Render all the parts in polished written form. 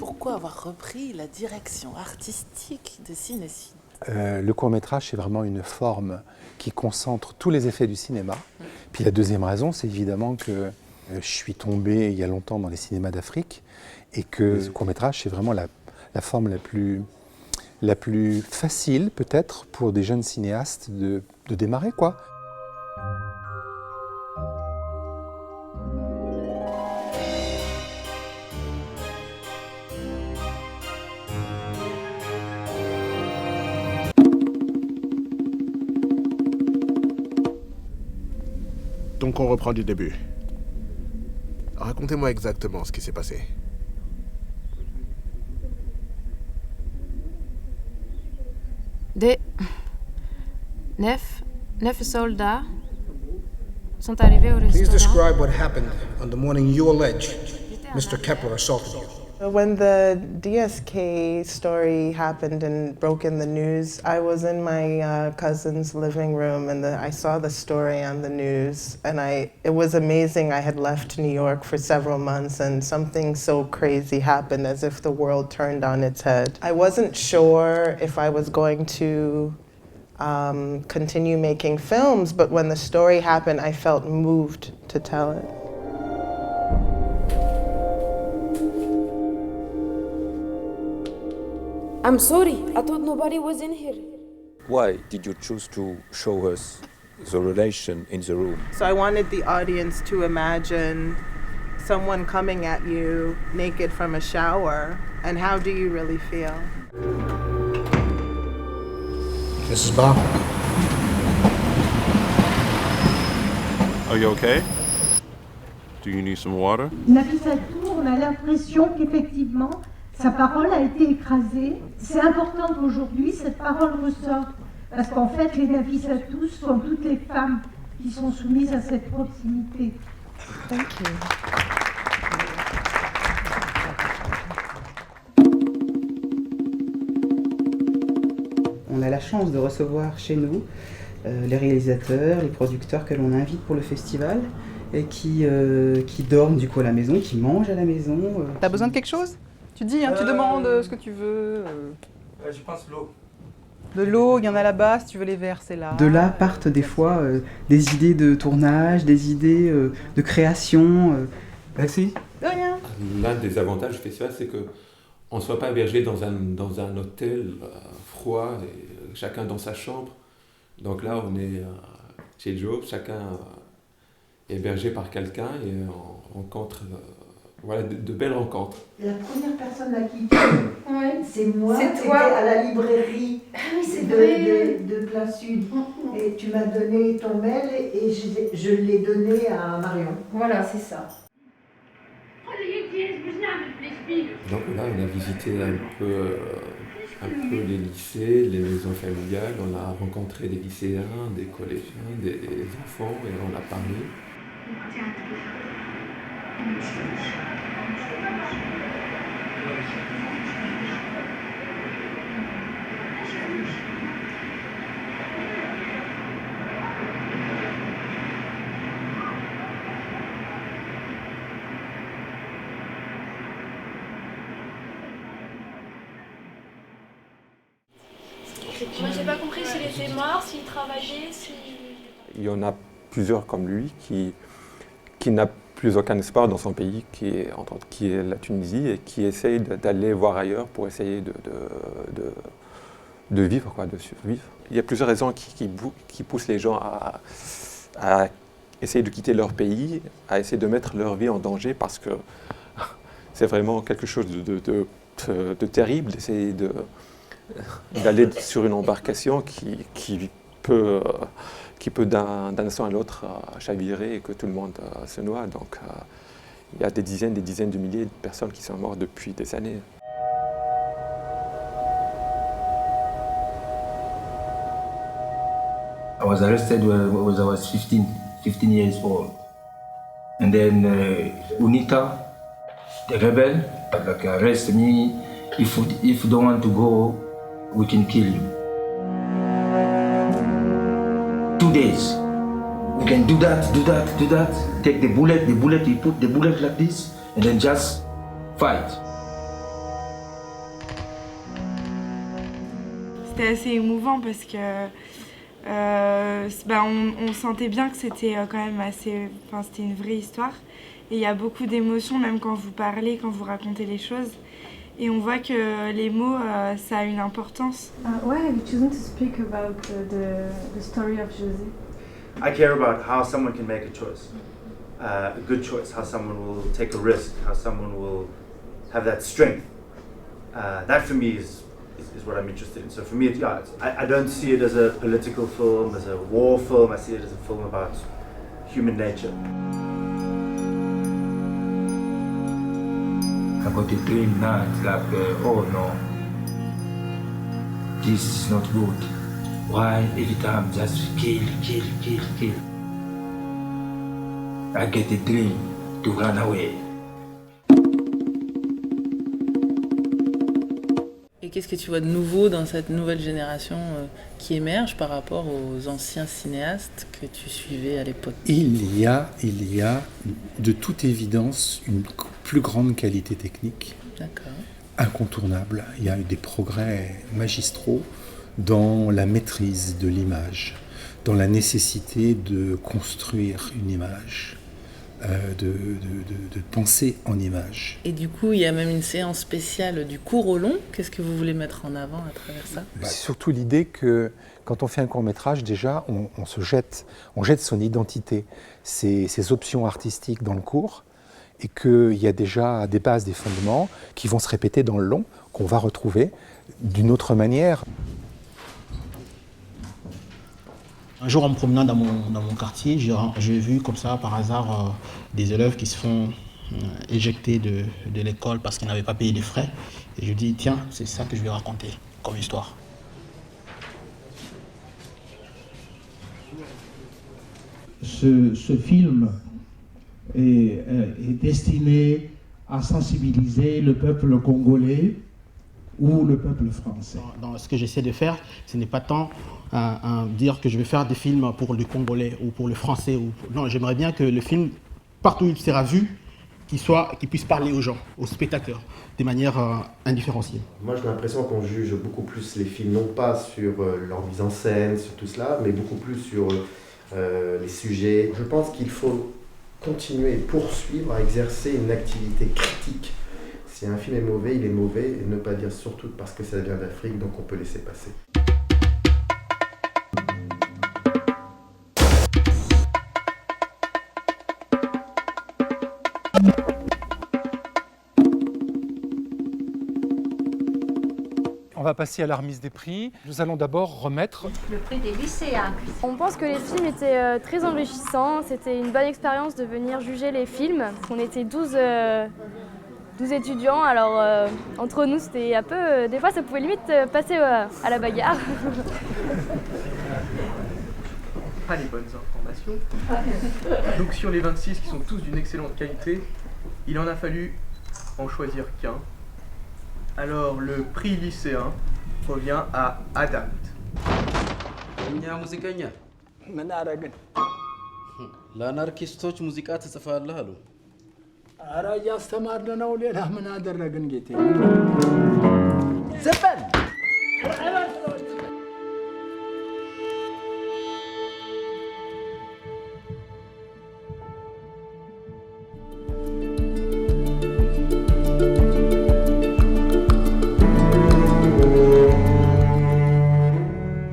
pourquoi avoir repris la direction artistique de Cinécine? Le court-métrage, c'est vraiment une forme qui concentre tous les effets du cinéma. Puis la deuxième raison, c'est évidemment que je suis tombé il y a longtemps dans les cinémas d'Afrique et que le court-métrage, c'est vraiment la forme la plus facile, peut-être, pour des jeunes cinéastes de démarrer, quoi. Donc on reprend du début. Racontez-moi exactement ce qui s'est passé. Neuf soldats sont arrivés au Please restaurant. describe what happened on the morning you allege Mr. Kepler assaulted you. When the DSK story happened and broke in the news, I was in my cousin's living room and I saw the story on the news, and it was amazing. I had left New York for several months and something so crazy happened, as if the world turned on its head. I wasn't sure if I was going to continue making films, but when the story happened, I felt moved to tell it. I'm sorry, I thought nobody was in here. Why did you choose to show us the relation in the room? So I wanted the audience to imagine someone coming at you naked from a shower, and how do you really feel? Mrs. Ba? Are you okay? Do you need some water? Nafissatou, on a l'impression qu'effectivement, sa parole a été écrasée. C'est important qu'aujourd'hui, cette parole ressorte. Parce qu'en fait, les Nafissatou sont toutes les femmes qui sont soumises à cette proximité. Thank you. On a la chance de recevoir chez nous les réalisateurs, les producteurs que l'on invite pour le festival et qui dorment du coup à la maison, qui mangent à la maison. T'as besoin de quelque chose? Tu dis, hein, tu demandes ce que tu veux. Je pense l'eau. De l'eau, il y en a là-bas, si tu veux les verres, c'est là. De là partent des fois des idées de tournage, des idées de création. Merci. De rien. L'un des avantages du festival, c'est qu'on ne soit pas hébergé dans un hôtel froid, et, chacun dans sa chambre. Donc là, on est chez Joe, chacun est hébergé par quelqu'un et on rencontre voilà, de belles rencontres. La première personne à qui c'est moi, c'était à la librairie de Plein Sud. Et tu m'as donné ton mail et je l'ai donné à Marion. Voilà, c'est ça. Donc là, on a visité un peu les lycées, les maisons familiales, on a rencontré des lycéens, des collégiens, des enfants et on a parlé. Moi j'ai pas compris s'il était mort, s'il travaillait, Il y en a plusieurs comme lui qui n'a plus aucun espoir dans son pays, qui est la Tunisie, et qui essaye d'aller voir ailleurs pour essayer de vivre, quoi, de survivre. Il y a plusieurs raisons qui poussent les gens à essayer de quitter leur pays, à essayer de mettre leur vie en danger, parce que c'est vraiment quelque chose de terrible d'essayer d'aller sur une embarcation qui peut d'un instant à l'autre chavirer et que tout le monde se noie. Donc il y a des dizaines de milliers de personnes qui sont mortes depuis des années. I was arrested when I was 15 years old. And then UNITA, the rebel, arrest me. If you don't want to go, we can kill you. 2 days. We can do that. Take the bullet, you put the bullet like this, and then just fight. c'était assez émouvant parce que on sentait bien que c'était quand même assez... Enfin, c'était une vraie histoire. Et il y a beaucoup d'émotions, même quand vous parlez, quand vous racontez les choses. Et on voit que les mots, ça a une importance. Why have you chosen to speak about the story of José? I care about how someone can make a choice, a good choice, how someone will take a risk, how someone will have that strength. That for me is what I'm interested in. So for me, I don't see it as a political film, as a war film. I see it as a film about human nature. I got a dream now, it's like, oh no, this is not good. Why every time just kill? I get a dream to run away. Et qu'est-ce que tu vois de nouveau dans cette nouvelle génération qui émerge par rapport aux anciens cinéastes que tu suivais à l'époque? Il y a de toute évidence une plus grande qualité technique. D'accord. Incontournable. Il y a eu des progrès magistraux dans la maîtrise de l'image, dans la nécessité de construire une image, de penser en image. Et du coup, il y a même une séance spéciale du court au long. Qu'est-ce que vous voulez mettre en avant à travers ça? C'est surtout l'idée que quand on fait un court-métrage, déjà, on jette son identité, ses options artistiques dans le court, et qu'il y a déjà des bases, des fondements qui vont se répéter dans le long, qu'on va retrouver d'une autre manière. Un jour, en me promenant dans mon quartier, j'ai vu comme ça, par hasard, des élèves qui se font éjecter de l'école parce qu'ils n'avaient pas payé les frais. Et je dis, tiens, c'est ça que je vais raconter comme histoire. Ce film est destiné à sensibiliser le peuple congolais ou le peuple français. Dans ce que j'essaie de faire, ce n'est pas tant dire que je vais faire des films pour le Congolais ou pour le Français. Non, j'aimerais bien que le film, partout où il sera vu, qu'il puisse parler aux gens, aux spectateurs, de manière indifférenciée. Moi, j'ai l'impression qu'on juge beaucoup plus les films, non pas sur leur mise en scène, sur tout cela, mais beaucoup plus sur les sujets. Je pense qu'il faut continuer et poursuivre à exercer une activité critique. Si un film est mauvais, il est mauvais, et ne pas dire surtout parce que ça vient d'Afrique, donc on peut laisser passer. On va passer à la remise des prix. Nous allons d'abord remettre le prix des lycéens. On pense que les films étaient très enrichissants. C'était une bonne expérience de venir juger les films. On était 12 étudiants, alors entre nous c'était un peu... des fois ça pouvait limite passer à la bagarre. Pas les bonnes informations. Donc sur les 26 qui sont tous d'une excellente qualité, il en a fallu en choisir qu'un. Alors le prix lycéen revient à Adapt. ለአናርኪስቶች ሙዚቃ ትጽፋለህ አሉ። ኧረ እያስተማርን ነው። ሌላ ምን አደረግን ጌቴ? ዘፈን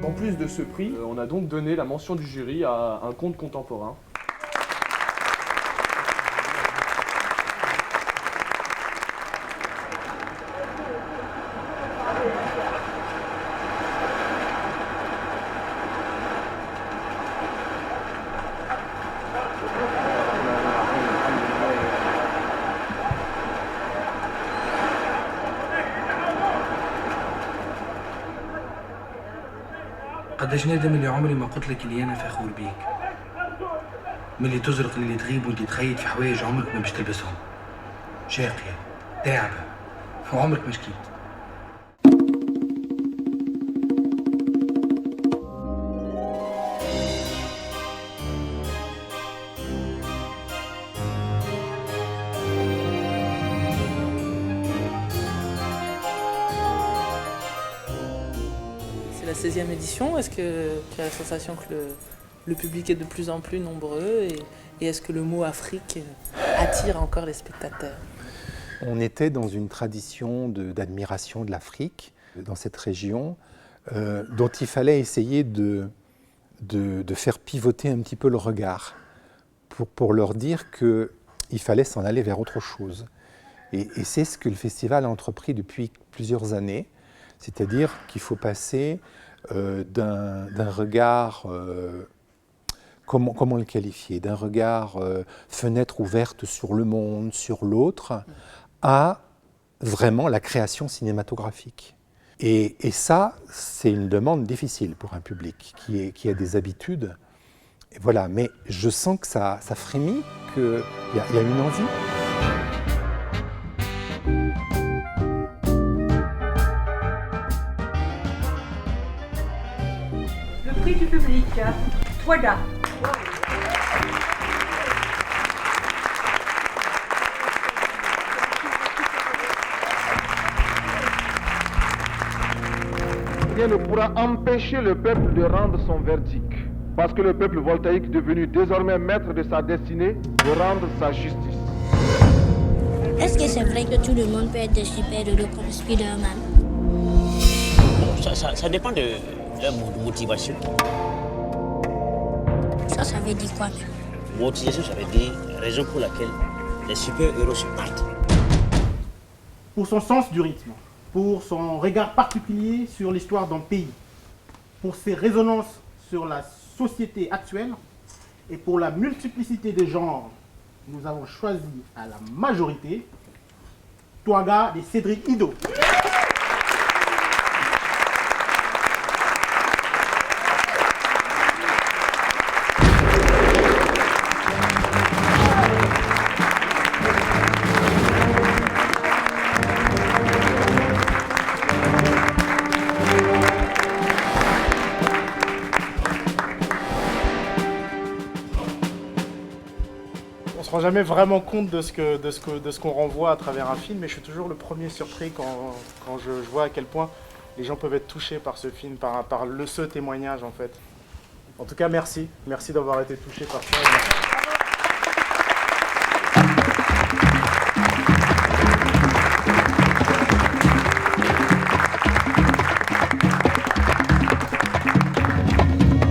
En plus de ce prix, on a donc donné la mention du jury à un conte contemporain. قداش ندم اللي عمري ما قلت لك اللي انا فخور بيك. ملي تزرق اللي تغيب وانت تخيط في حوايج عمرك ما باش تلبسهم. شاقية، تعبة، وعمرك ما شكيت. 16e édition. Est-ce que tu as la sensation que le public est de plus en plus nombreux et est-ce que le mot Afrique attire encore les spectateurs? On était dans une tradition d'admiration de l'Afrique, dans cette région, dont il fallait essayer de faire pivoter un petit peu le regard pour leur dire qu'il fallait s'en aller vers autre chose. Et c'est ce que le festival a entrepris depuis plusieurs années, c'est-à-dire qu'il faut passer d'un regard, comment le qualifier, d'un regard fenêtre ouverte sur le monde, sur l'autre, à vraiment la création cinématographique. Et ça, c'est une demande difficile pour un public qui a des habitudes. Et voilà, mais je sens que ça frémit, qu'il y a une envie. Le prix du public, Touaga. Rien ne pourra empêcher le peuple de rendre son verdict. Parce que le peuple voltaïque, devenu désormais maître de sa destinée, de rendre sa justice. Est-ce que c'est vrai que tout le monde peut être des super-héros comme Spider-Man? Ça dépend de leur motivation. Ça veut dire quoi? Motivation, ça veut dire raison pour laquelle les super-héros se battent. Pour son sens du rythme, pour son regard particulier sur l'histoire d'un pays, pour ses résonances sur la société actuelle et pour la multiplicité des genres, nous avons choisi à la majorité Touaga de Cédric Ido. On se rend jamais vraiment compte de ce qu'on renvoie à travers un film, mais je suis toujours le premier surpris quand je vois à quel point les gens peuvent être touchés par ce film, par ce témoignage en fait. En tout cas, merci d'avoir été touché par ça.